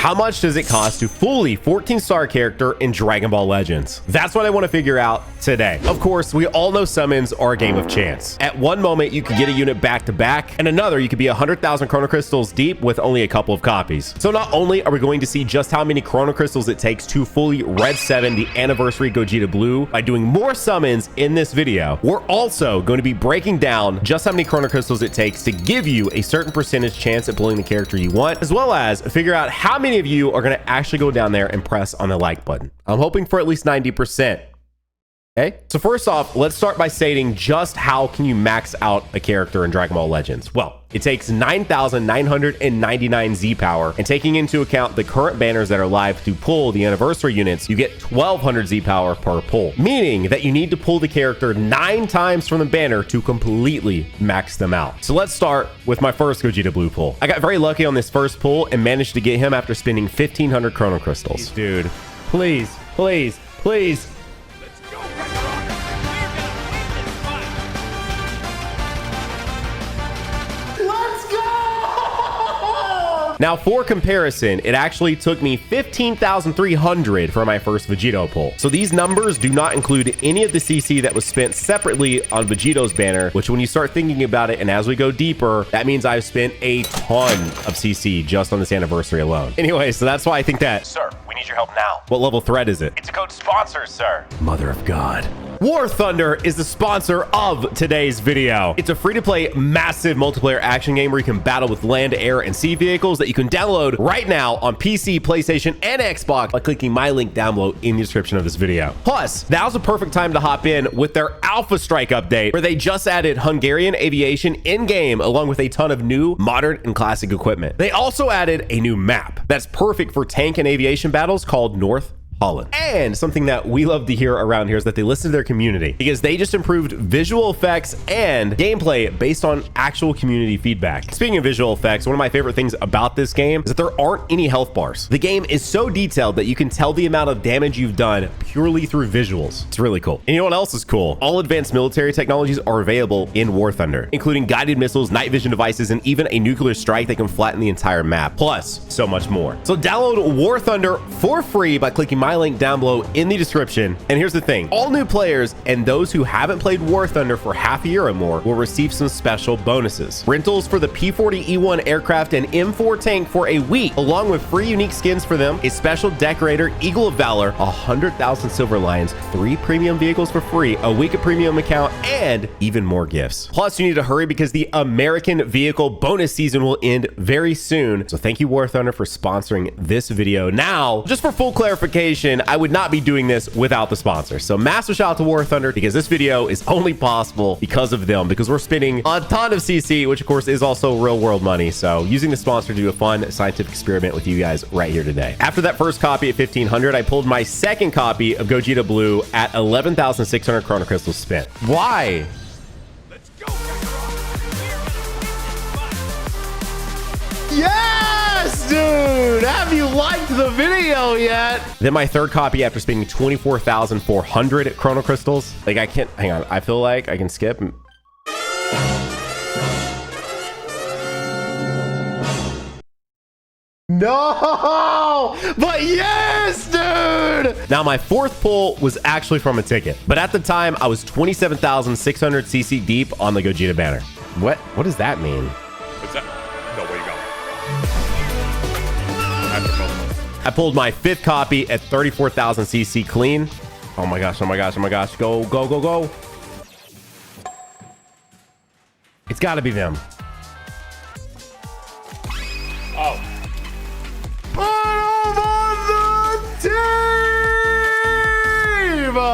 How much does it cost to fully 14-star character in Dragon Ball Legends? That's what I want to figure out today. Of course, we all know summons are a game of chance. At one moment, you could get a unit back to back, and another, you could be 100,000 Chrono Crystals deep with only a couple of copies. So not only are we going to see just how many Chrono Crystals it takes to fully Red 7 the Anniversary Gogeta Blue by doing more summons in this video, we're also going to be breaking down just how many Chrono Crystals it takes to give you a certain percentage chance at pulling the character you want, as well as figure out how many of you are going to actually go down there and press on the like button. I'm hoping for at least 90%. Okay, so first off, let's start by stating just how can you max out a character in Dragon Ball Legends? Well, it takes 9,999 Z power, and taking into account the current banners that are live to pull the anniversary units, you get 1,200 Z power per pull, meaning that you need to pull the character 9 times from the banner to completely max them out. So let's start with my first Gogeta Blue pull. I got very lucky on this first pull and managed to get him after spending 1,500 Chrono Crystals. Dude, please, please, please. Now, for comparison, it actually took me 15,300 for my first Vegito pull. So these numbers do not include any of the CC that was spent separately on Vegito's banner, which when you start thinking about it, and as we go deeper, that means I've spent a ton of CC just on this anniversary alone. Anyway, so that's why I think that... Sir, we need your help now. What level threat is it? It's a code sponsor, sir. Mother of God. War Thunder is the sponsor of today's video. It's a free-to-play, massive multiplayer action game where you can battle with land, air, and sea vehicles that you can download right now on PC, PlayStation, and Xbox by clicking my link down below in the description of this video. Plus, now's a perfect time to hop in with their Alpha Strike update, where they just added Hungarian aviation in-game along with a ton of new, modern, and classic equipment. They also added a new map that's perfect for tank and aviation battles called North Holland. And something that we love to hear around here is that they listen to their community, because they just improved visual effects and gameplay based on actual community feedback. Speaking of visual effects, one of my favorite things about this game is that there aren't any health bars. The game is so detailed that you can tell the amount of damage you've done purely through visuals. It's really cool. And you know what else is cool? All advanced military technologies are available in War Thunder, including guided missiles, night vision devices, and even a nuclear strike that can flatten the entire map, plus so much more. So download War Thunder for free by clicking my link down below in the description. And here's the thing, all new players and those who haven't played War Thunder for half a year or more will receive some special bonuses. Rentals for the P-40E1 aircraft and M4 tank for a week, along with free unique skins for them, a special decorator, Eagle of Valor, 100,000 Silver Lions, 3 premium vehicles for free, a week of premium account, and even more gifts. Plus, you need to hurry because the American vehicle bonus season will end very soon. So thank you, War Thunder, for sponsoring this video. Now, just for full clarification, I would not be doing this without the sponsor. So massive shout out to War Thunder, because this video is only possible because of them, because we're spending a ton of CC, which of course is also real world money. So using the sponsor to do a fun scientific experiment with you guys right here today. After that first copy at 1,500, I pulled my second copy of Gogeta Blue at 11,600 Chrono Crystals spent. Why? Let's go. Yes, dude! Have you liked the video yet? Then my third copy after spending 24,400 Chrono Crystals. Like, I can't, hang on, I feel like I can skip. No, but yes, dude. Now my fourth pull was actually from a ticket, but at the time I was 27,600 CC deep on the Gogeta banner. What does that mean? What's that? No, where you go? I pulled my fifth copy at 34,000 CC clean. Oh my gosh, oh my gosh, oh my gosh. Go, go, go, go. It's gotta be them. Oh.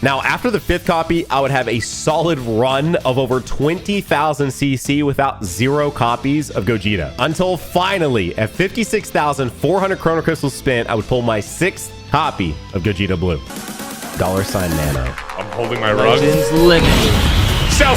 Now, after the fifth copy, I would have a solid run of over 20,000 CC without 0 copies of Gogeta. Until finally, at 56,400 Chrono Crystals spent, I would pull my 6th copy of Gogeta Blue. $Nano. I'm holding my rug. Legends Limited. Sell.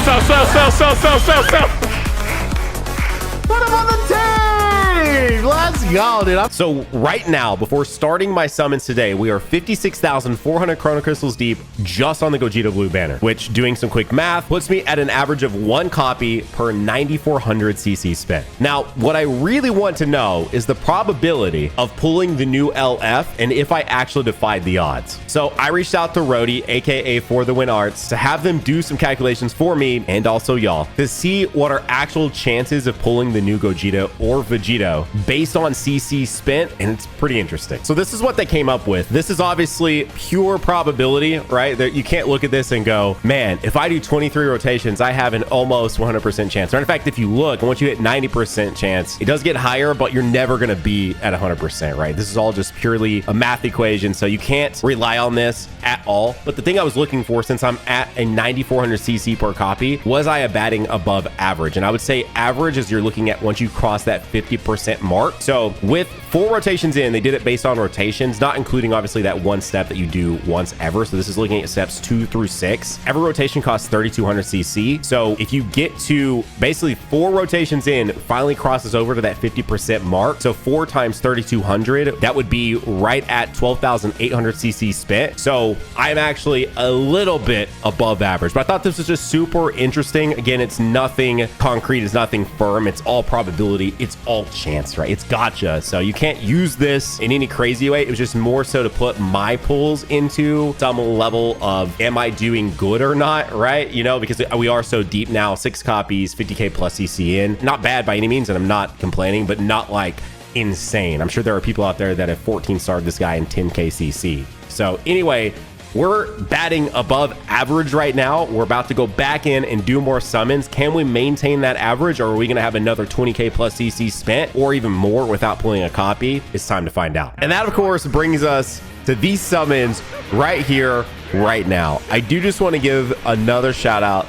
Put him on the team! Let's Let's go, dude. So right now, before starting my summons today, we are 56,400 Chrono Crystals deep just on the Gogeta Blue banner, which, doing some quick math, puts me at an average of 1 copy per 9,400 CC spent. Now, what I really want to know is the probability of pulling the new LF and if I actually defied the odds. So I reached out to Rody, aka For the Win Arts, to have them do some calculations for me and also y'all to see what are actual chances of pulling the new Gogeta or Vegito based on CC spent, and it's pretty interesting. So this is what they came up with. This is obviously pure probability, right? That you can't look at this and go, man, if I do 23 rotations, I have an almost 100% chance. Or in fact, if you look, once you hit 90% chance, it does get higher, but you're never going to be at 100%, right? This is all just purely a math equation, so you can't rely on this at all. But the thing I was looking for, since I'm at a 9,400 CC per copy, was I a batting above average? And I would say average is you're looking at once you cross that 50% mark. So with 4 rotations in, they did it based on rotations, not including obviously that one step that you do once ever. So this is looking at steps 2 through 6. Every rotation costs 3,200 CC. So if you get to basically 4 rotations in, finally crosses over to that 50% mark. So 4 times 3,200, that would be right at 12,800 CC spent. So I'm actually a little bit above average, but I thought this was just super interesting. Again, it's nothing concrete, it's nothing firm, it's all probability, it's all chance, right? It's gotcha. So you can't use this in any crazy way. It was just more so to put my pulls into some level of, am I doing good or not, right? You know, because we are so deep now, 6 copies, 50k plus CC in. Not bad by any means, and I'm not complaining, but not like insane. I'm sure there are people out there that have 14 starred this guy in 10k CC. So anyway, we're batting above average right now. We're about to go back in and do more summons. Can we maintain that average, or are we going to have another 20k plus CC spent or even more without pulling a copy? It's time to find out. And that, of course, brings us to these summons right here, right now. I do just want to give another shout out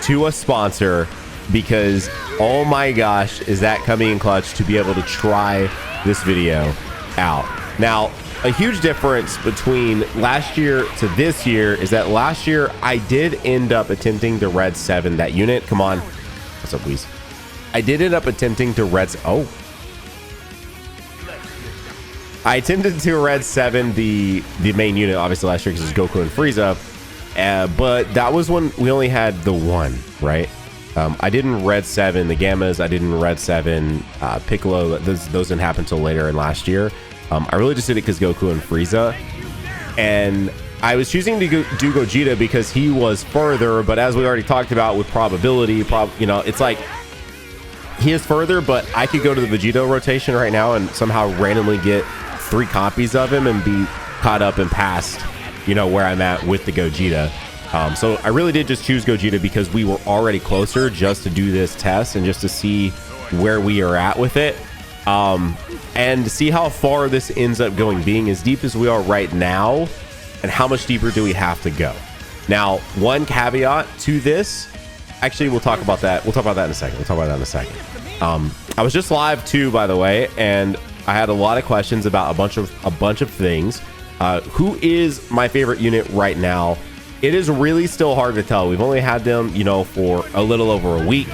to a sponsor, because oh my gosh, is that coming in clutch to be able to try this video out. Now, a huge difference between last year to this year is that last year I did end up attempting to red 7 that unit. Come on. What's up, please? I did end up attempting to red. Oh. I attempted to red 7 the main unit, obviously, last year because it was Goku and Frieza. But that was when we only had the one, right? I didn't red 7 the Gammas. I didn't red 7 Piccolo. Those didn't happen until later in last year. I really just did it because Goku and Frieza, and I was choosing to do Gogeta because he was further, but as we already talked about with probability, you know, it's like he is further, but I could go to the Vegito rotation right now and somehow randomly get 3 copies of him and be caught up and past, you know, where I'm at with the Gogeta. So I really did just choose Gogeta because we were already closer just to do this test and just to see where we are at with it. And see how far this ends up going, being as deep as we are right now, and how much deeper do we have to go. Now, one caveat to this, actually, we'll talk about that. We'll talk about that in a second. I was just live too, by the way, and I had a lot of questions about a bunch of things. Who is my favorite unit right now? It is really still hard to tell. We've only had them, you know, for a little over a week.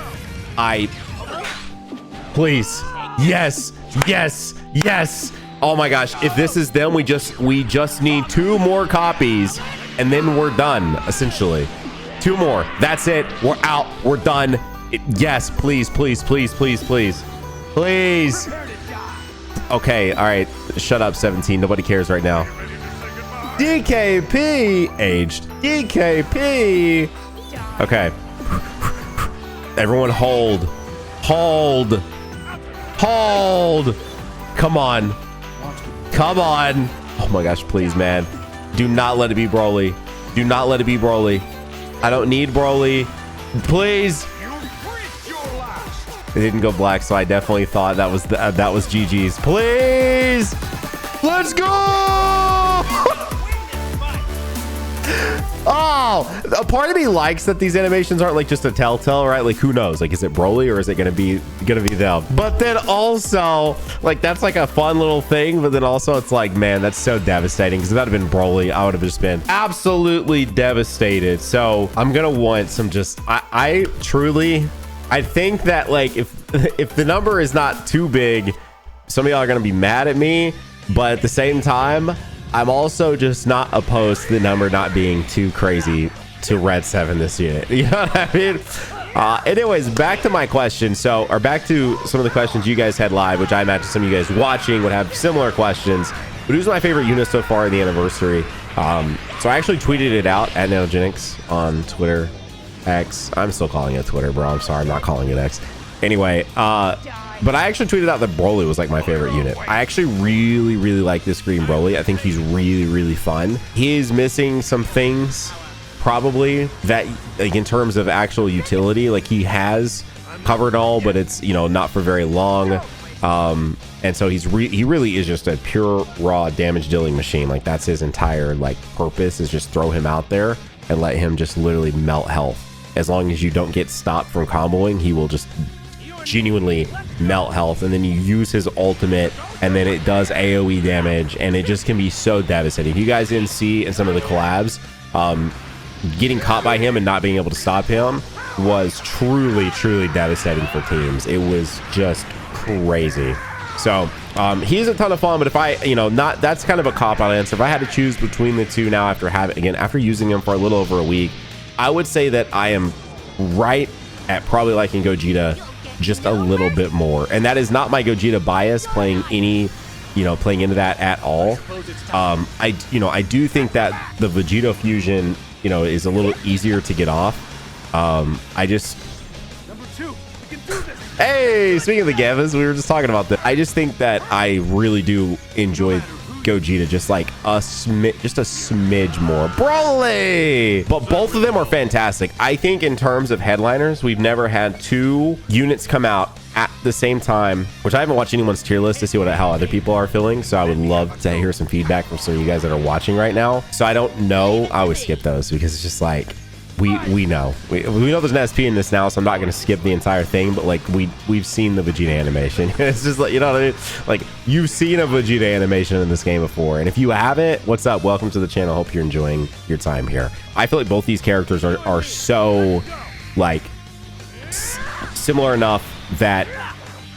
Please. Yes. Oh my gosh, if this is them, we just need 2 more copies and then we're done, essentially. 2 more. That's it. We're out. We're done. Yes, please. Okay, all right. Shut up, 17. Nobody cares right now. DKP aged. DKP. Okay. Everyone hold. Come on. Oh my gosh, please, man. Do not let it be Broly. I don't need Broly. Please. It didn't go black, so I definitely thought that was GG's. Please. Let's go. Oh, a part of me likes that these animations aren't like just a telltale, right? Like, who knows? Like, is it Broly or is it gonna be them? But then also, like, that's like a fun little thing. But then also, it's like, man, that's so devastating. Because if that had been Broly, I would have just been absolutely devastated. So I'm gonna want some just. I think that, like, if the number is not too big, some of y'all are going to be mad at me, but at the same time, I'm also just not opposed to the number not being too crazy to red 7 this unit. You know what I mean? Anyways, back to my question. Or back to some of the questions you guys had live, which I imagine some of you guys watching would have similar questions. But who's my favorite unit so far in the anniversary? So I actually tweeted it out at Nanogenix on Twitter. X. I'm still calling it Twitter, bro. I'm sorry, I'm not calling it X. Anyway, but I actually tweeted out that Broly was like my favorite unit. I actually really, really like this green Broly. I think he's really, really fun. He is missing some things, probably, that like in terms of actual utility. Like he has covered all, but it's, you know, not for very long. And so he really is just a pure raw damage dealing machine. Like that's his entire like purpose, is just throw him out there and let him just literally melt health. As long as you don't get stopped from comboing, he will just genuinely melt health. And then you use his ultimate and then it does AoE damage, and it just can be so devastating. If you guys didn't see in some of the collabs, getting caught by him and not being able to stop him was truly, truly devastating for teams. It was just crazy. So he's a ton of fun, but if I, you know, that's kind of a cop-out answer. If I had to choose between the two now after using him for a little over a week, I would say that I am right at probably liking Gogeta just a little bit more. And that is not my Gogeta bias playing into that at all. I do think that the Vegito fusion, you know, is a little easier to get off. Hey, speaking of the Gavas, we were just talking about that. I just think that I really do enjoy Gogeta just like a smidge more. Broly! But both of them are fantastic. I think in terms of headliners, we've never had two units come out at the same time, which I haven't watched anyone's tier list to see how other people are feeling. So I would love to hear some feedback from some of you guys that are watching right now. So I don't know. I would skip those because it's just like, we know there's an SP in this now, so I'm not going to skip the entire thing, but like we've seen the Vegeta animation. It's just like, you know what I mean? Like you've seen a Vegeta animation in this game before, and if you haven't, what's up? Welcome to the channel. Hope you're enjoying your time here. I feel like both these characters are so like similar enough that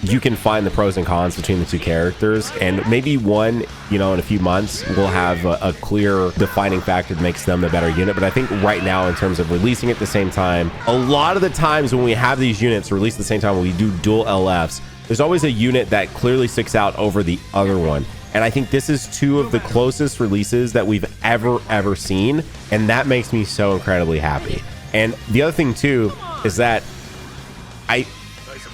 you can find the pros and cons between the two characters, and maybe one, you know, in a few months will have a clear defining factor that makes them a better unit. But I think right now, in terms of releasing at the same time, a lot of the times when we have these units released at the same time, when we do dual LFs, there's always a unit that clearly sticks out over the other one. And I think this is two of the closest releases that we've ever seen, and that makes me so incredibly happy. And the other thing too is that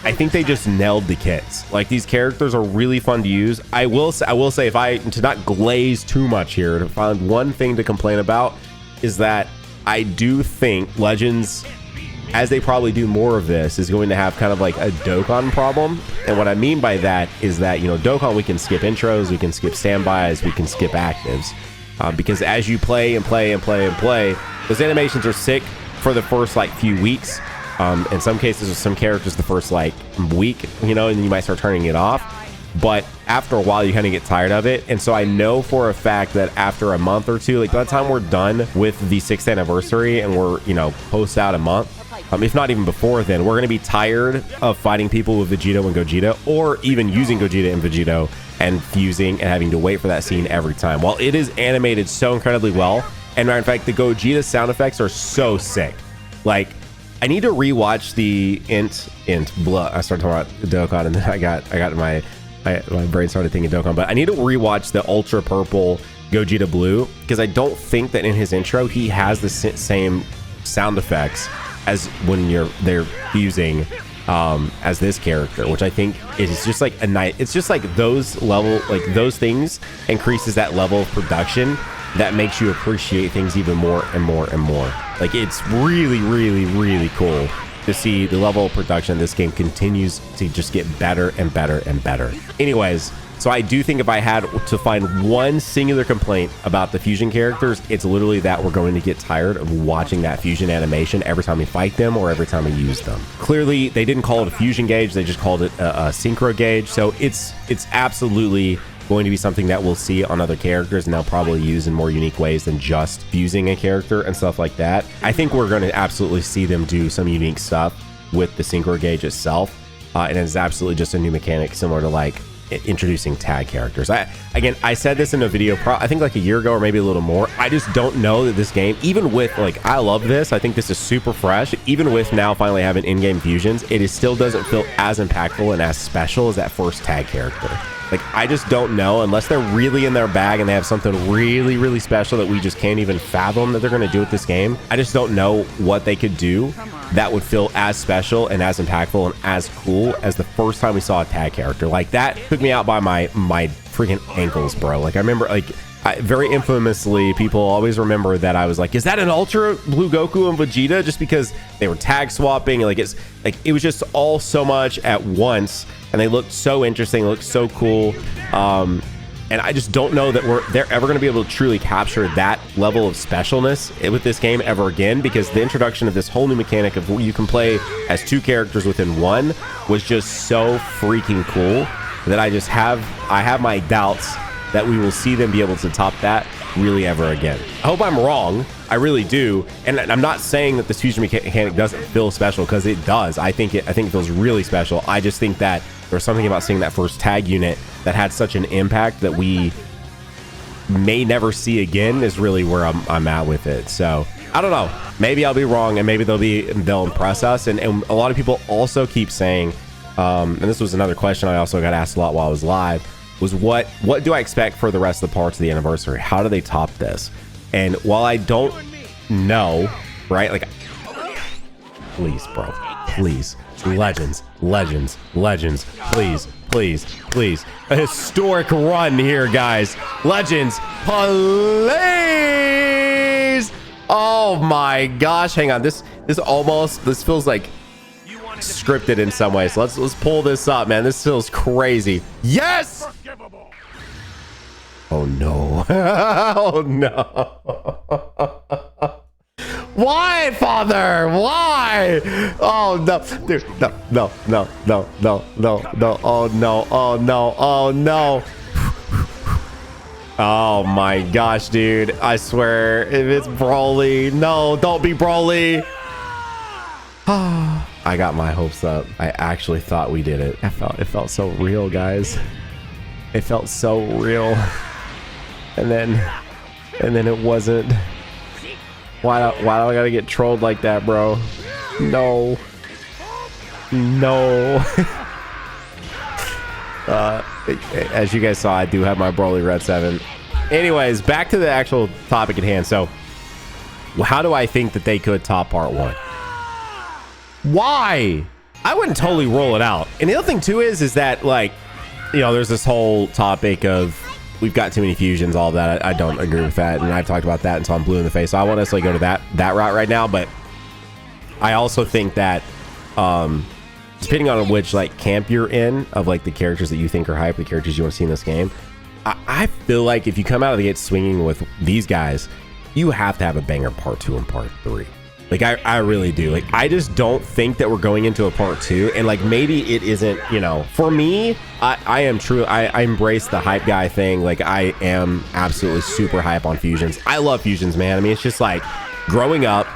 I think they just nailed the kits. Like these characters are really fun to use. I will say, if I to not glaze too much here, to find one thing to complain about is that I do think Legends, as they probably do more of this, is going to have kind of like a Dokkan problem. And what I mean by that is that, you know, Dokkan, we can skip intros, we can skip standbys, we can skip actives. Because as you play and play and play and play, those animations are sick for the first like few weeks. In some cases with some characters the first like week, you know, and then you might start turning it off. But after a while you kind of get tired of it. And so I know for a fact that after a month or two, like by the time we're done with the 6th anniversary and we're, you know, post out a month, if not even before then, we're going to be tired of fighting people with Vegito and Gogeta, or even using Gogeta and Vegito and fusing and having to wait for that scene every time. While it is animated so incredibly well, and in fact the Gogeta sound effects are so sick. Like, I need to rewatch the int blood. I started talking about Dokkan, and then I got my brain started thinking Dokkan. But I need to rewatch the Ultra Purple Gogeta Blue, because I don't think that in his intro he has the same sound effects as when they're fusing as this character, which I think is just like a night. It's just like those things increases that level of production that makes you appreciate things even more and more and more. Like it's really, really, really cool to see the level of production this game continues to just get better and better and better. Anyways, so I do think if I had to find one singular complaint about the fusion characters, it's literally that we're going to get tired of watching that fusion animation every time we fight them or every time we use them. Clearly, they didn't call it a fusion gauge, they just called it a synchro gauge. So it's absolutely going to be something that we'll see on other characters, and they'll probably use in more unique ways than just fusing a character and stuff like that. I think we're going to absolutely see them do some unique stuff with the synchro gauge itself, and it's absolutely just a new mechanic similar to like introducing tag characters. I said this in a video, I think like a year ago or maybe a little more. I just don't know that this game, even with like, I love this. I think this is super fresh. Even with now finally having in-game fusions, still doesn't feel as impactful and as special as that first tag character. Like, I just don't know, unless they're really in their bag and they have something really, really special that we just can't even fathom that they're going to do with this game. I just don't know what they could do that would feel as special and as impactful and as cool as the first time we saw a tag character. Like, that took me out by my freaking ankles, bro. Like, I remember, like, very infamously, people always remember that I was like, is that an Ultra Blue Goku and Vegeta? Just because they were tag swapping. Like, it was just all so much at once, and they looked so interesting, looked so cool. And I just don't know that they're ever going to be able to truly capture that level of specialness with this game ever again, because the introduction of this whole new mechanic of you can play as two characters within one was just so freaking cool that I have my doubts that we will see them be able to top that really ever again. I hope I'm wrong. I really do. And I'm not saying that this fusion mechanic doesn't feel special, because it does. I think it feels really special. I just think that there's something about seeing that first tag unit that had such an impact that we may never see again is really where I'm at with it. So I don't know. Maybe I'll be wrong, and maybe they'll impress us. And a lot of people also keep saying, and this was another question I also got asked a lot while I was live, was what do I expect for the rest of the parts of the anniversary? How do they top this? And while I don't know, right? Like, please, bro, please, legends, please. A historic run here, guys. Legends, please. Oh my gosh, hang on. This feels like scripted in some ways. So let's pull this up, man. This feels crazy. Yes. Oh no. Oh no. Why, Father? Why? Oh no, dude. No. Oh no. Oh my gosh, dude. I swear, if it's Broly, no, don't be Broly. I got my hopes up. I actually thought we did it. It felt so real, guys. It felt so real. And then it wasn't. Why do I gotta get trolled like that, bro? No. As you guys saw, I do have my Broly Red 7. Anyways, back to the actual topic at hand. So, how do I think that they could top part 1? Why? I wouldn't totally roll it out. And the other thing too is that, like, you know, there's this whole topic of we've got too many fusions, all of that. I don't agree with that, and I've talked about that until I'm blue in the face. So I won't necessarily go to that route right now, but I also think that depending on which like camp you're in of like the characters that you think are hype, the characters you want to see in this game, I feel like if you come out of the gate swinging with these guys, you have to have a banger part 2 and part 3. Like, I really do. Like, I just don't think that we're going into a part 2. And, like, maybe it isn't, you know, for me, I embrace the hype guy thing. Like, I am absolutely super hype on fusions. I love fusions, man. I mean, it's just like growing up,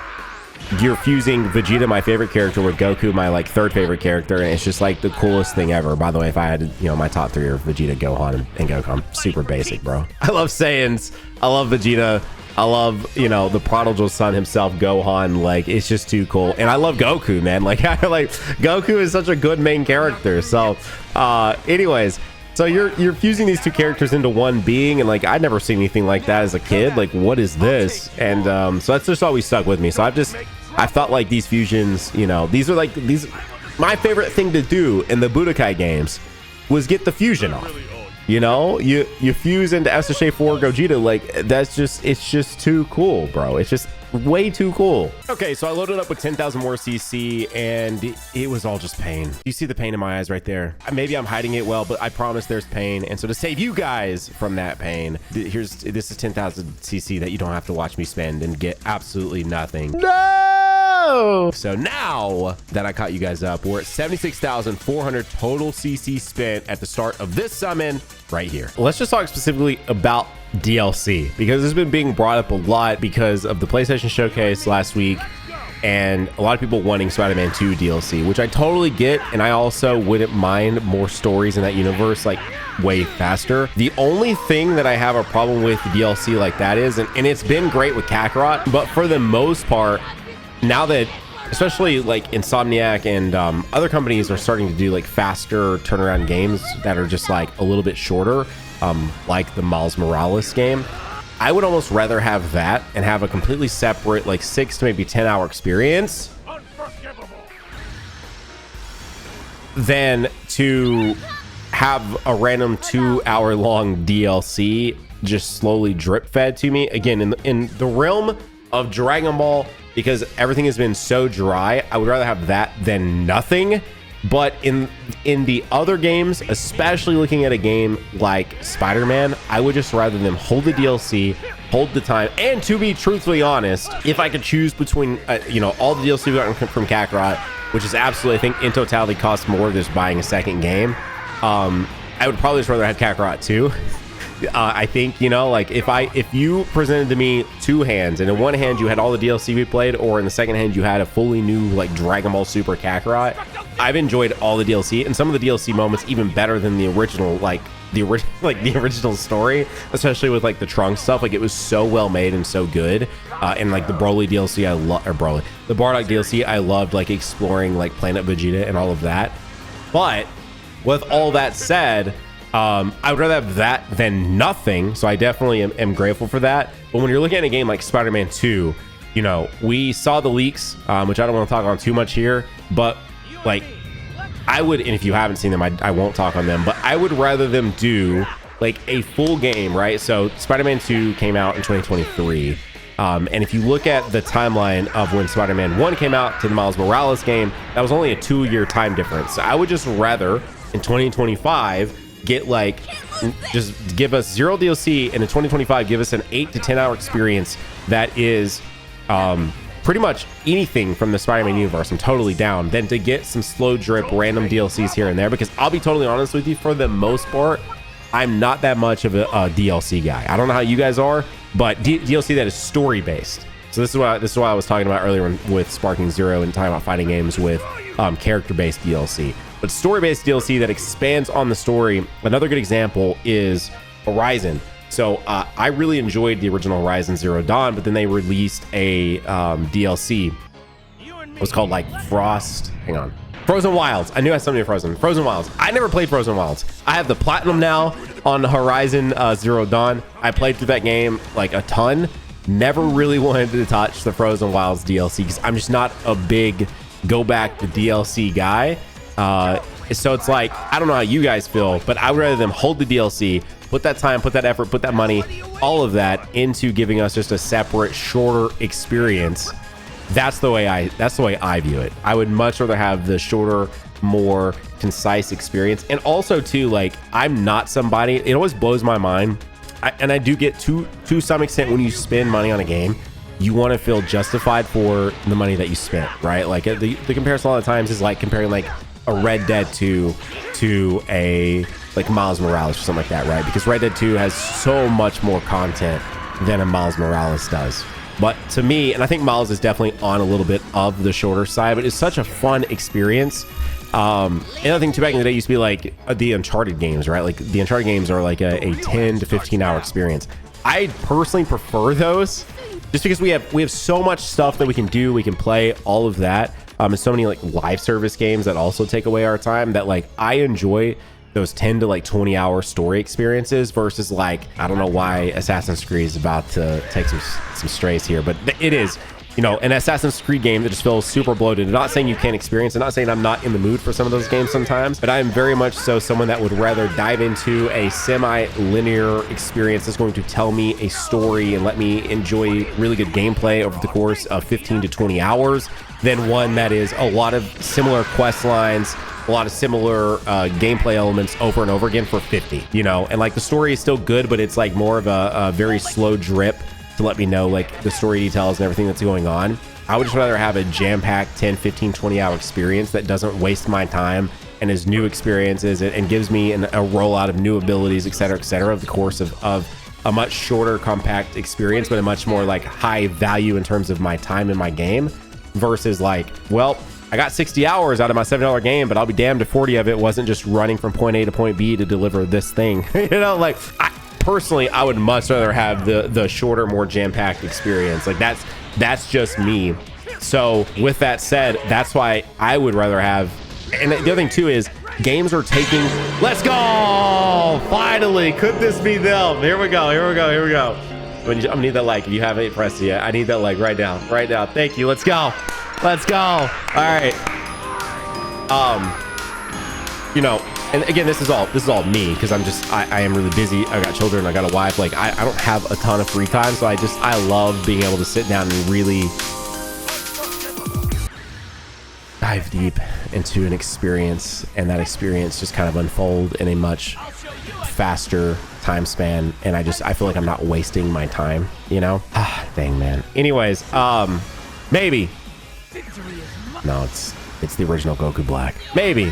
you're fusing Vegeta, my favorite character, with Goku, my, like, 3rd favorite character. And it's just, like, the coolest thing ever. By the way, if I had, you know, my top 3 are Vegeta, Gohan, and Goku. I'm super basic, bro. I love Saiyans. I love Vegeta. I love, you know, the prodigal son himself, Gohan. Like, it's just too cool. And I love Goku, man. Like, Goku is such a good main character. So, anyways, so you're fusing these two characters into one being, and like, I'd never seen anything like that as a kid. Like, what is this? And so that's just always stuck with me. So I felt like these fusions, you know, these my favorite thing to do in the Budokai games was get the fusion off. You know, you fuse into SSJ4 Gogeta, like, it's just too cool, bro. It's just way too cool. Okay, so I loaded up with 10,000 more CC, and it was all just pain. You see the pain in my eyes right there. Maybe I'm hiding it well, but I promise there's pain. And so to save you guys from that pain, this is 10,000 CC that you don't have to watch me spend and get absolutely nothing. No! So now that I caught you guys up, we're at 76,400 total CC spent at the start of this summon right here. Let's just talk specifically about DLC, because it's been being brought up a lot because of the PlayStation Showcase last week. and a lot of people wanting Spider-Man 2 DLC, which I totally get, and I also wouldn't mind more stories in that universe, like way faster. The only thing that I have a problem with DLC like that is, and it's been great with Kakarot, but for the most part, now that especially like Insomniac and other companies are starting to do like faster turnaround games that are just like a little bit shorter, like the Miles Morales game, I would almost rather have that and have a completely separate like 6 to maybe 10 hour experience than to have a random 2 hour long DLC just slowly drip fed to me. Again, in the realm of Dragon Ball, because everything has been so dry, I would rather have that than nothing. But in the other games, especially looking at a game like Spider-Man, I would just rather them hold the DLC, hold the time. And to be truthfully honest, if I could choose between all the DLC we got from Kakarot, which is absolutely, I think in totality costs more than just buying a second game, I would probably just rather have Kakarot 2. I think, like if you presented to me 2 hands, and in one hand you had all the DLC we played, or in the second hand you had a fully new like Dragon Ball Super Kakarot, I've enjoyed all the DLC, and some of the DLC moments even better than the original, like the original story, especially with like the Trunks stuff. Like it was so well made and so good. And like the Broly DLC, the Bardock DLC, I loved like exploring like Planet Vegeta and all of that. But with all that said, I would rather have that than nothing, so I definitely am grateful for that. But when you're looking at a game like Spider-Man 2, we saw the leaks, which I don't want to talk on too much here, but like I would, and if you haven't seen them, I won't talk on them, but I would rather them do like a full game, right? So Spider-Man 2 came out in 2023, and if you look at the timeline of when Spider-Man 1 came out to the Miles Morales game, that was only a 2-year time difference. So I would just rather in 2025 get like, just give us 0 DLC, and in 2025 give us an 8 to 10 hour experience that is pretty much anything from the Spider-Man universe. I'm totally down, than to get some slow drip random DLCs here and there, because I'll be totally honest with you, for the most part I'm not that much of a DLC guy. I don't know how you guys are, but DLC that is story based. So this is what I was talking about earlier with Sparking Zero and talking about fighting games with character based DLC. But story-based DLC that expands on the story, another good example is Horizon. So I really enjoyed the original Horizon Zero Dawn, but then they released a DLC. It was called like Frozen Wilds. I knew I had something to Frozen Wilds. I never played Frozen Wilds. I have the platinum now on Horizon Zero Dawn. I played through that game like a ton. Never really wanted to touch the Frozen Wilds DLC because I'm just not a big go back to DLC guy. So it's like, I don't know how you guys feel, but I would rather them hold the DLC, put that time, put that effort, put that money, all of that into giving us just a separate, shorter experience. That's the way I view it. I would much rather have the shorter, more concise experience. And also too, like, I'm not somebody, it always blows my mind. And I do get to some extent, when you spend money on a game, you want to feel justified for the money that you spent, right? Like the comparison a lot of times is like comparing like a Red Dead 2 to a like Miles Morales or something like that, right? Because Red Dead 2 has so much more content than a Miles Morales does. But to me, and I think Miles is definitely on a little bit of the shorter side, but it's such a fun experience. Another thing too, back in the day used to be like the Uncharted games, right? Like the Uncharted games are like a 10 to 15 hour experience. I personally prefer those just because we have so much stuff that we can do, we can play, all of that. And so many like live service games that also take away our time, that like I enjoy those 10 to like 20 hour story experiences versus like, I don't know why Assassin's Creed is about to take some strays here, but it is, an Assassin's Creed game that just feels super bloated. I'm not saying you can't experience it, not saying I'm not in the mood for some of those games sometimes, but I am very much so someone that would rather dive into a semi-linear experience that's going to tell me a story and let me enjoy really good gameplay over the course of 15 to 20 hours than one that is a lot of similar quest lines, a lot of similar gameplay elements over and over again for 50, and like the story is still good, but it's like more of a very slow drip to let me know like the story details and everything that's going on. I would just rather have a jam-packed 10, 15, 20 hour experience that doesn't waste my time and is new experiences and gives me a rollout of new abilities, et cetera, over the course of a much shorter, compact experience, but a much more like high value in terms of my time in my game. versus like, well, I got 60 hours out of my $7 game, but I'll be damned if 40 of it wasn't just running from point A to point B to deliver this thing. You know, like personally, I would much rather have the shorter, more jam-packed experience. Like that's just me. So with that said, that's why I would rather have. And the other thing too is games are taking. Let's go! Finally, could this be them? Here we go. Here we go. Here we go. I need that like if you haven't pressed it yet. I need that like right now. Right now. Thank you. Let's go. Let's go. All right. You know, and again, this is all me because I am really busy. I got children. I got a wife. Like I don't have a ton of free time, so I love being able to sit down and really dive deep into an experience, and that experience just kind of unfold in a much faster time span, and I feel like I'm not wasting my time, you know. Dang, man. Anyways, maybe no, it's the original Goku Black, maybe.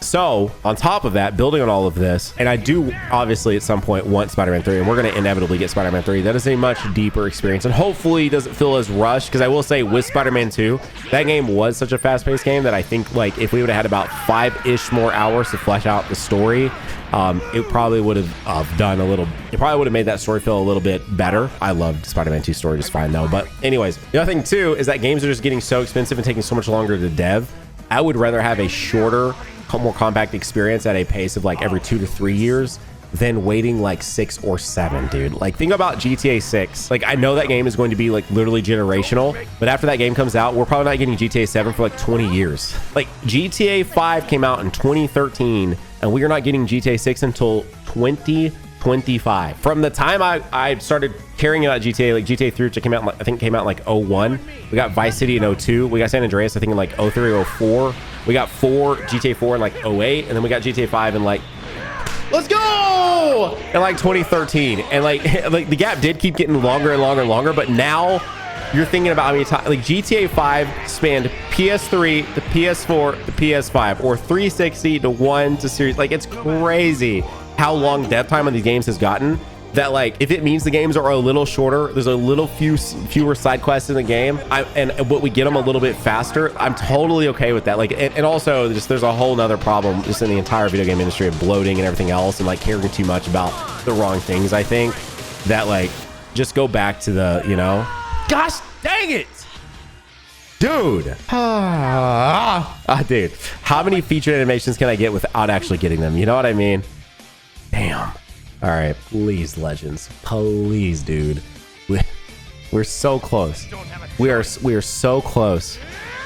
So on top of that, building on all of this, and I do obviously at some point want Spider-Man 3, and we're going to inevitably get Spider-Man 3. That is a much deeper experience, and hopefully doesn't feel as rushed, because I will say with Spider-Man 2, that game was such a fast-paced game that I think like if we would have had about 5-ish more hours to flesh out the story, it probably would have done a little, it probably would have made that story feel a little bit better. I loved Spider-Man 2 story just fine though. But anyways, the other thing too is that games are just getting so expensive and taking so much longer to dev. I would rather have a shorter, more compact experience at a pace of like every 2 to 3 years than waiting like 6 or 7, dude. Like think about GTA 6. Like I know that game is going to be like literally generational, but after that game comes out, we're probably not getting GTA 7 for like 20 years. Like GTA 5 came out in 2013 and we are not getting GTA 6 until 2025. From the time I started caring about GTA, like GTA 3, which came out, I think came out in like 01. We got Vice City in 02. We got San Andreas, I think in like 03 or 04. We got GTA 4 in like 08. And then we got GTA 5 in like, let's go! In like 2013. And like the gap did keep getting longer and longer and longer. But now you're thinking about how many times, like GTA 5 spanned PS3 to PS4 to PS5, or 360 to 1 to series. Like it's crazy how long dev time on these games has gotten, that like if it means the games are a little shorter, there's a little fewer side quests in the game, and what we get them a little bit faster, I'm totally okay with that. Like and also just there's a whole nother problem just in the entire video game industry of bloating and everything else, and like caring too much about the wrong things. I think that like just go back to the, you know, gosh dang it, dude. Dude, how many featured animations can I get without actually getting them? You know what I mean? Damn. All right, please, Legends, please, dude. We're so close. We are so close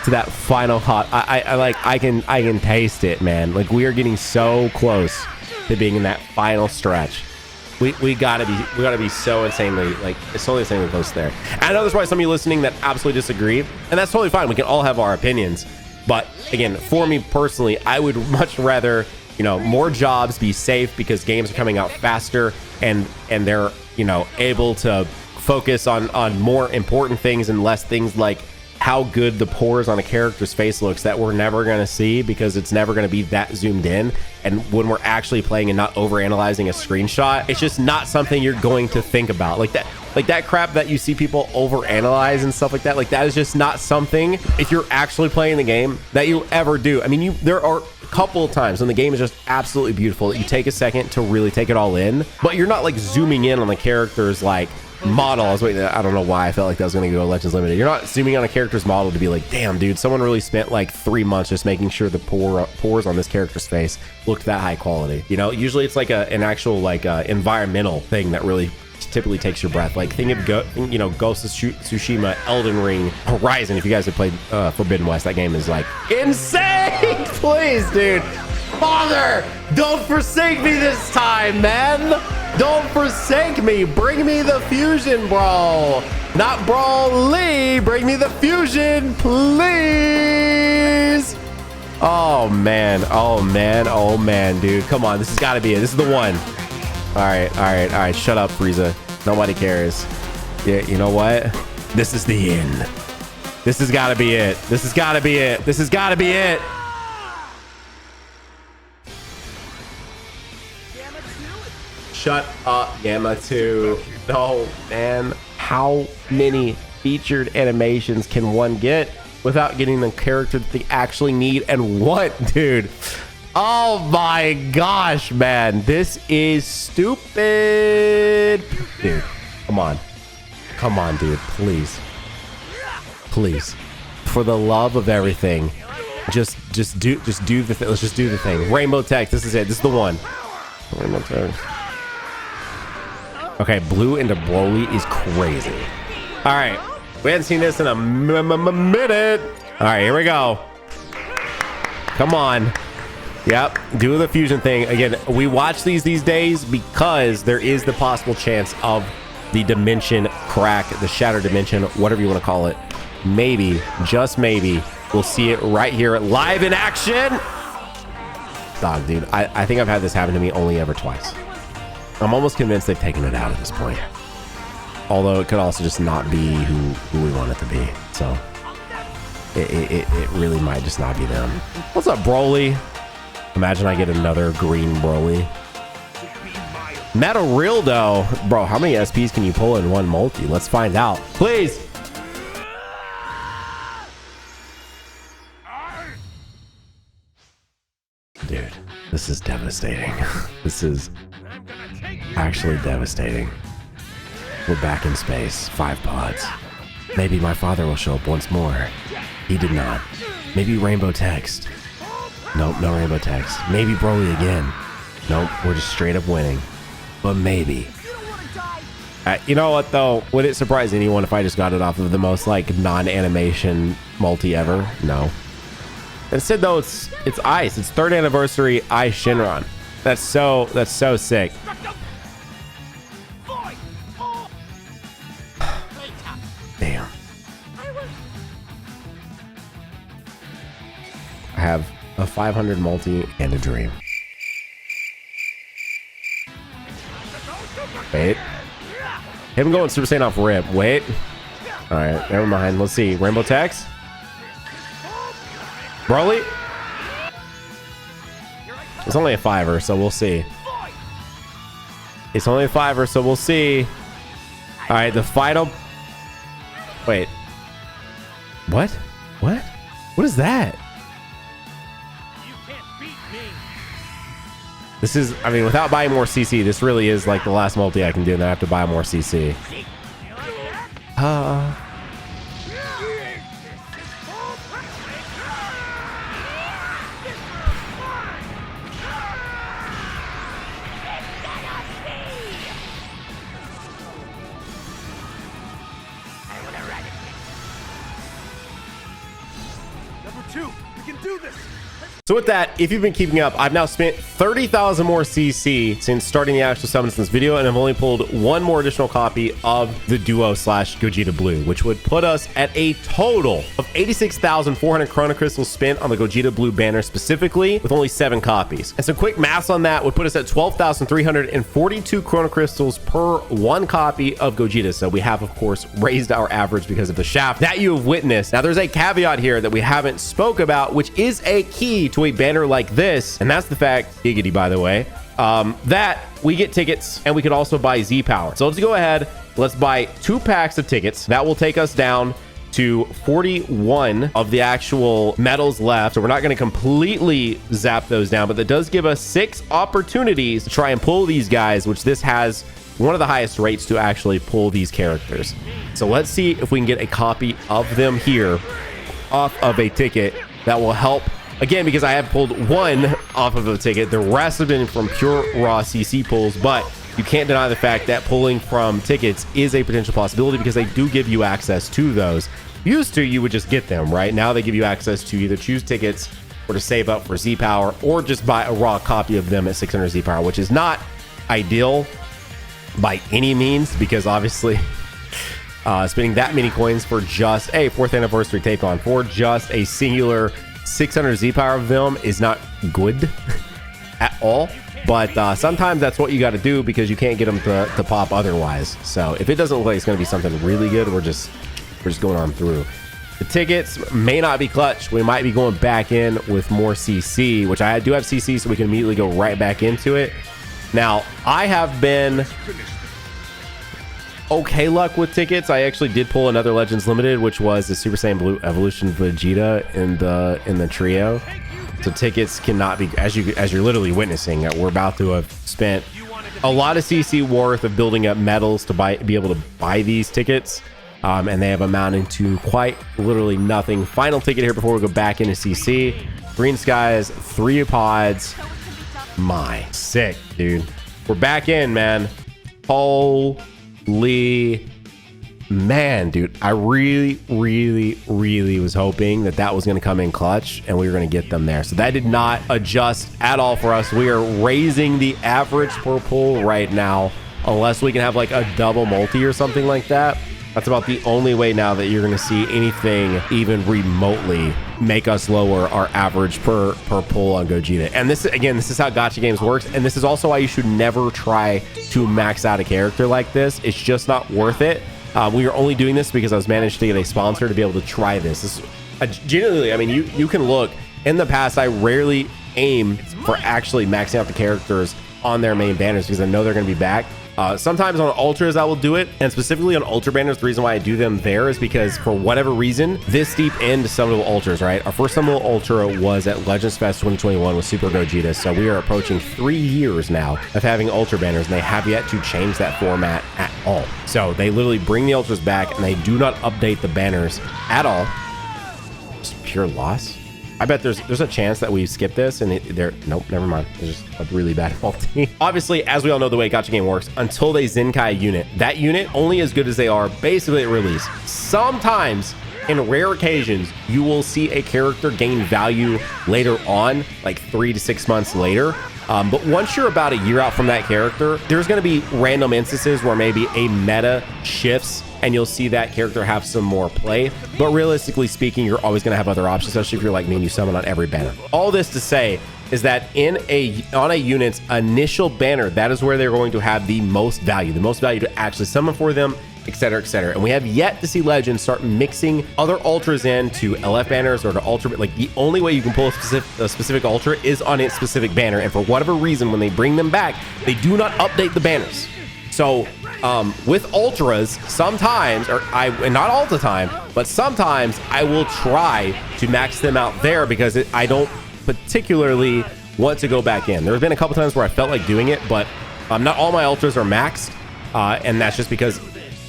to that final hot. I can taste it, man. Like we are getting so close to being in that final stretch. We gotta be so insanely, like it's totally insanely close there. And I know there's probably some of you listening that absolutely disagree, and that's totally fine. We can all have our opinions, but again, for me personally, I would much rather, you know, more jobs be safe because games are coming out faster and they're, you know, able to focus on more important things and less things like how good the pores on a character's face looks that we're never going to see because it's never going to be that zoomed in. And when we're actually playing and not over analyzing a screenshot, it's just not something you're going to think about. Like that crap that you see people over analyze and stuff like that is just not something, if you're actually playing the game, that you ever do. I mean, there are a couple of times when the game is just absolutely beautiful that you take a second to really take it all in, but you're not like zooming in on the character's like model. I don't know why I felt like that was going to go Legends Limited. You're not zooming on a character's model to be like, damn, dude, someone really spent like 3 months just making sure the pores on this character's face looked that high quality. You know, usually it's like an actual like environmental thing that really typically takes your breath. Like think of Ghost of Tsushima, Elden Ring, Horizon. If you guys have played Forbidden West, that game is like insane. Please, dude, Father, don't forsake me this time, man. Don't forsake me. Bring me the fusion, bro. Not Brawl Lee. Bring me the fusion, please. Oh man. Oh man. Oh man, dude. Come on. This has got to be it. This is the one. All right. Shut up, Frieza. Nobody cares. Yeah, you know what? This is the end. This has got to be it. This has got to be it. This has got to be it. Shut up, Gamma 2. No, man. How many featured animations can one get? without getting the character that they actually need and want, dude. Oh my gosh, man. This is stupid. Dude, come on. Come on, dude. Please. Please. For the love of everything. Just do the thing. Let's just do the thing. Rainbow text. This is it. This is the one. Rainbow text. Okay, blue into Broly is crazy. All right. We hadn't seen this in a minute. All right, here we go. Come on. Yep, do the fusion thing. Again, we watch these days because there is the possible chance of the dimension crack, the shattered dimension, whatever you want to call it. Maybe, just maybe, we'll see it right here live in action. Dog, dude, I think I've had this happen to me only ever twice. I'm almost convinced they've taken it out at this point. Although it could also just not be who we want it to be. So it really might just not be them. What's up, Broly? Imagine I get another green Broly. Metal Real though. Bro, how many SPs can you pull in one multi? Let's find out. Please. Dude, this is devastating. This is actually devastating. We're back in space. 5 pods. Maybe my father will show up once more. He did not. Maybe Rainbow Text. Nope, no Rainbow Text. Maybe Broly again. Nope, we're just straight up winning. But maybe. You know what though? Would it surprise anyone if I just got it off of the most like non-animation multi ever? No. Instead though, it's Ice. It's 3rd anniversary Ice Shinron. That's so sick. Damn. I have a 500 multi and a dream. Wait. Him going Super Saiyan off rip. Wait. All right, never mind. Let's see. Rainbow Text. Broly. It's only a 5er, so we'll see. It's only a 5er, so we'll see. All right, the final. Wait. What? What? What is that? This is, I mean, without buying more CC, this really is like the last multi I can do, and then I have to buy more CC. Number 2, we can do this. So with that, if you've been keeping up, I've now spent 30,000 more CC since starting the actual summons in this video, and I've only pulled one more additional copy of the Duo / Gogeta Blue, which would put us at a total of 86,400 Chrono Crystals spent on the Gogeta Blue banner specifically, with only 7 copies. And some quick maths on that would put us at 12,342 Chrono Crystals per 1 copy of Gogeta. So we have, of course, raised our average because of the shaft that you have witnessed. Now, there's a caveat here that we haven't spoke about, which is a key to a banner like this, and that's the fact, giggity by the way, that we get tickets and we can also buy Z power. So let's go ahead, let's buy 2 packs of tickets. That will take us down to 41 of the actual medals left. So we're not going to completely zap those down, but that does give us 6 opportunities to try and pull these guys, which this has one of the highest rates to actually pull these characters. So let's see if we can get a copy of them here off of a ticket that will help. Again, because I have pulled 1 off of a ticket, the rest have been from pure raw CC pulls, but you can't deny the fact that pulling from tickets is a potential possibility because they do give you access to those. Used to, you would just get them, right? Now they give you access to either choose tickets or to save up for Z power or just buy a raw copy of them at 600 Z power, which is not ideal by any means because obviously spending that many coins for just a 4th anniversary take on for just a singular 600 Z power of them is not good at all, but sometimes that's what you got to do because you can't get them to pop otherwise. So if it doesn't look like it's going to be something really good, we're just going on through. The tickets may not be clutch. We might be going back in with more CC, which I do have CC, so we can immediately go right back into it. Now I have been okay luck with tickets. I actually did pull another Legends Limited, which was the Super Saiyan Blue Evolution Vegeta in the trio. So tickets cannot be, as you're literally witnessing, that we're about to have spent a lot of CC worth of building up medals to be able to buy these tickets. And they have amounting to quite literally nothing. Final ticket here before we go back into CC. Green skies, 3 pods. My sick, dude. We're back in, man. Holy man, dude. I really was hoping that was going to come in clutch and we were going to get them there. So that did not adjust at all for us. We are raising the average per pull right now, unless we can have like a double multi or something like that. That's about the only way now that you're going to see anything even remotely make us lower our average per pull on Gogeta. And this is how gacha games works. And this is also why you should never try to max out a character like this. It's just not worth it. We are only doing this because I was managed to get a sponsor to be able to try this. Genuinely, I mean, you can look. In the past, I rarely aim for actually maxing out the characters on their main banners because I know they're going to be back. Sometimes on ultras I will do it, and specifically on ultra banners, the reason why I do them there is because for whatever reason, this deep into summonable ultras, right? Our first summonable ultra was at Legends Fest 2021 with Super Gogeta, so we are approaching 3 years now of having ultra banners, and they have yet to change that format at all. So they literally bring the ultras back, and they do not update the banners at all. Just pure loss. I bet there's a chance that we skip this and nope, never mind. It's just a really bad faulty. Obviously, as we all know the way gacha game works, until they Zenkai a unit, that unit only as good as they are basically at release. Sometimes, in rare occasions, you will see a character gain value later on, like 3 to 6 months later. But once you're about a year out from that character, there's going to be random instances where maybe a meta shifts and you'll see that character have some more play. But realistically speaking, you're always going to have other options, especially if you're like me and you summon on every banner. All this to say is that on a unit's initial banner, that is where they're going to have the most value to actually summon for them, etc., etc. And we have yet to see Legends start mixing other ultras into LF banners or to ultra. Like the only way you can pull a specific ultra is on its specific banner. And for whatever reason, when they bring them back, they do not update the banners. So with ultras, sometimes, and not all the time, but sometimes I will try to max them out there because I don't particularly want to go back in. There have been a couple times where I felt like doing it, but not all my ultras are maxed. And that's just because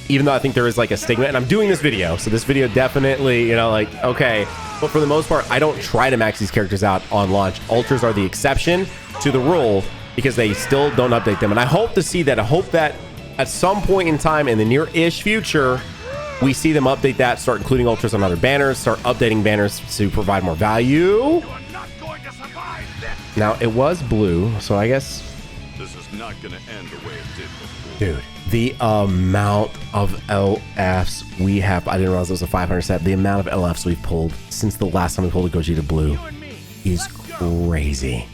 even though I think there is like a stigma, and I'm doing this video, so this video definitely, you know, like, okay. But for the most part, I don't try to max these characters out on launch. Ultras are the exception to the rule because they still don't update them. And I hope to see that. I hope that at some point in time in the near-ish future, we see them update that, start including ultras on other banners, start updating banners to provide more value. Now, it was blue, so I guess... This is not gonna end the way it did before. Dude, the amount of LFs we have... I didn't realize it was a 500 set. The amount of LFs we've pulled since the last time we pulled a Gogeta Blue is crazy.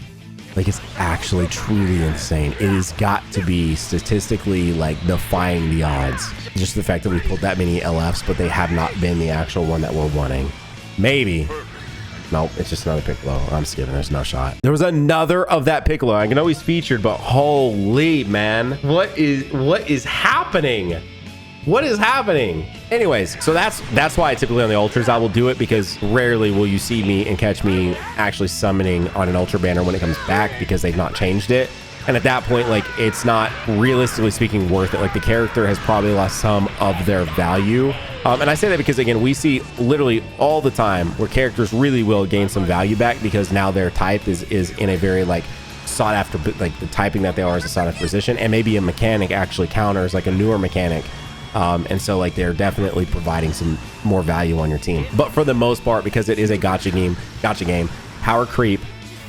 Like, it's actually truly insane. It has got to be statistically, like, defying the odds. Just the fact that we pulled that many LFs, but they have not been the actual one that we're wanting. Maybe. Nope, it's just another Piccolo. I'm just kidding. There's no shot. There was another of that Piccolo. I know he's featured, but holy, man. What is happening? What is happening? Anyways, so that's why typically on the ultras I will do it, because rarely will you see me and catch me actually summoning on an ultra banner when it comes back, because they've not changed it. And at that point, like, it's not realistically speaking worth it. Like, the character has probably lost some of their value. And I say that because, again, we see literally all the time where characters really will gain some value back because now their type is in a very, like, sought after, like, the typing that they are is a sought after position, and maybe a mechanic actually counters, like a newer mechanic. And so, like, they're definitely providing some more value on your team. But for the most part, because it is a gacha game, power creep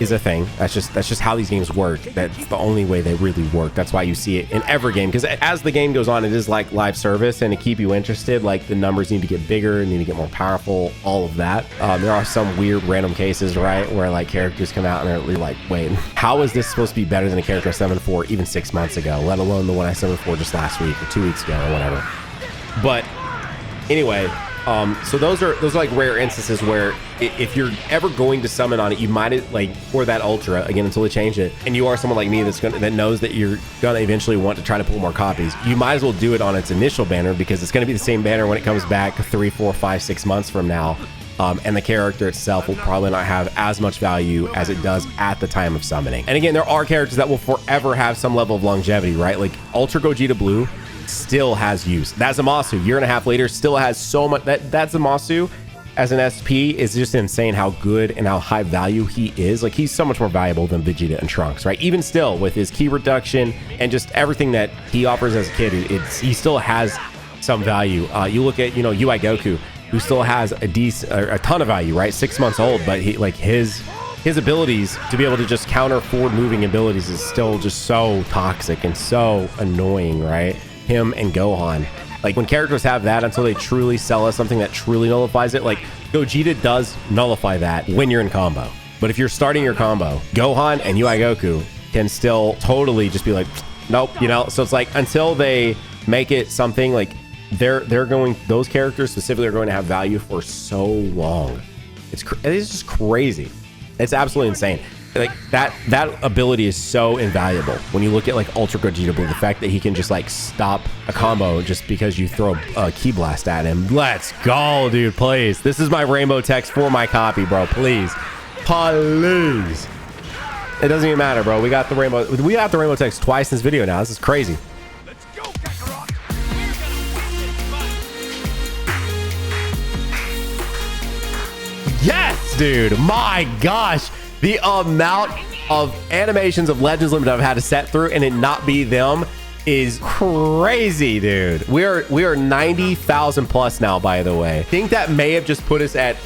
is a thing. That's just how these games work. That's the only way they really work. That's why you see it in every game, because as the game goes on, it is like live service, and to keep you interested, like, the numbers need to get bigger, need to get more powerful, all of that. There are some weird random cases, right, where like characters come out and they're like, wait, how is this supposed to be better than a character I summoned for even 6 months ago, let alone the one I summoned for just last week or 2 weeks ago or whatever. But Anyway, so those are like rare instances where if you're ever going to summon on it, you might like for that ultra again until they change it, and you are someone like me that knows that you're gonna eventually want to try to pull more copies, you might as well do it on its initial banner, because it's gonna be the same banner when it comes back 3, 4, 5, 6 months from now. And the character itself will probably not have as much value as it does at the time of summoning. And again, there are characters that will forever have some level of longevity, right? Like Ultra Gogeta Blue still has use. That Zamasu, year and a half later, still has so much. That Zamasu as an SP is just insane how good and how high value he is. Like, he's so much more valuable than Vegeta and Trunks, right? Even still, with his key reduction and just everything that he offers as a kid, he still has some value. You look at, UI Goku, who still has a ton of value, right? 6 months old, but he, like, his abilities to be able to just counter forward moving abilities is still just so toxic and so annoying, right? Him and Gohan, like, when characters have that until they truly sell us something that truly nullifies it, like Gogeta does nullify that when you're in combo. But if you're starting your combo, Gohan and UI Goku can still totally just be like, nope, so it's like until they make it something like those characters specifically are going to have value for so long. It's just crazy. It's absolutely insane. Like that ability is so invaluable when you look at like Ultra Gogeta Blue. The fact that he can just like stop a combo just because you throw a Ki Blast at him. Let's go, dude. Please, this is my rainbow text for my copy, bro. Please. It doesn't even matter, bro. We got the rainbow text twice in this video now. This is crazy. Yes, dude. My gosh. The amount of animations of Legends Limited I've had to set through and it not be them is crazy, dude. We are 90,000 plus now, by the way. I think that may have just put us at,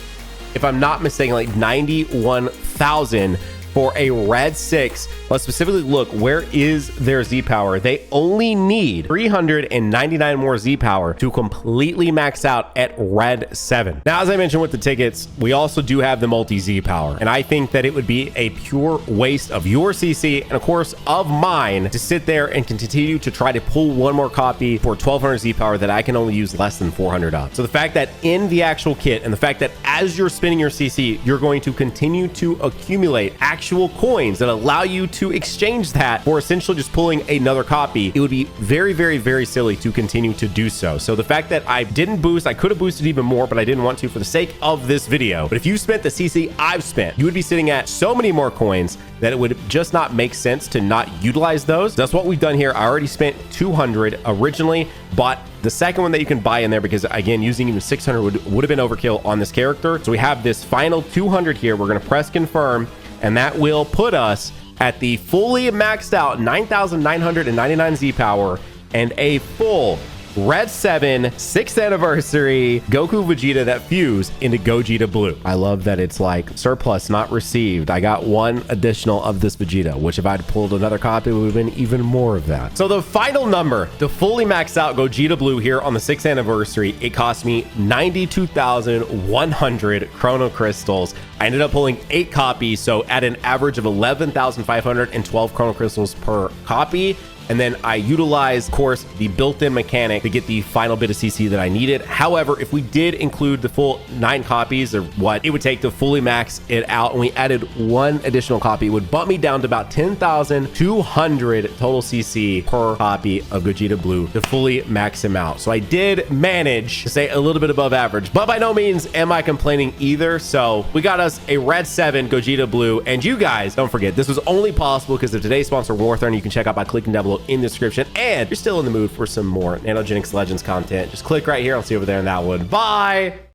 if I'm not mistaken, like 91,000 for a red 6. Let's specifically look, where is their Z power? They only need 399 more Z power to completely max out at red 7. Now, as I mentioned with the tickets, we also do have the multi Z power, and I think that it would be a pure waste of your CC and of course of mine to sit there and continue to try to pull one more copy for 1200 Z power that I can only use less than 400 of. So the fact that in the actual kit and the fact that as you're spinning your CC, you're going to continue to accumulate actual coins that allow you to exchange that for essentially just pulling another copy, it would be very, very, very silly to continue to do so. So the fact that I didn't boost, I could have boosted even more, but I didn't want to for the sake of this video. But if you spent the CC I've spent, you would be sitting at so many more coins that it would just not make sense to not utilize those. That's what we've done here. I already spent 200 originally, bought the second one that you can buy in there because again, using even 600 would have been overkill on this character. So we have this final 200 here. We're going to press confirm, and that will put us at the fully maxed out 9,999 Z power and a full red 7 6th anniversary Goku Vegeta that fused into Gogeta Blue. I love that it's like surplus not received. I got one additional of this Vegeta, which if I'd pulled another copy, it would have been even more of that. So the final number to fully max out Gogeta Blue here on the 6th anniversary, it cost me 92,100 Chrono Crystals. I ended up pulling 8 copies, so at an average of 11,512 Chrono Crystals per copy. And then I utilized, of course, the built-in mechanic to get the final bit of CC that I needed. However, if we did include the full 9 copies or what it would take to fully max it out, and we added one additional copy, it would bump me down to about 10,200 total CC per copy of Gogeta Blue to fully max him out. So I did manage to stay a little bit above average, but by no means am I complaining either. So we got us a red 7 Gogeta Blue. And you guys, don't forget, this was only possible because of today's sponsor, Warthorn. You can check out by clicking down below in the description. And if you're still in the mood for some more Nanogenix Legends content, just click right here. I'll see you over there in that one. Bye.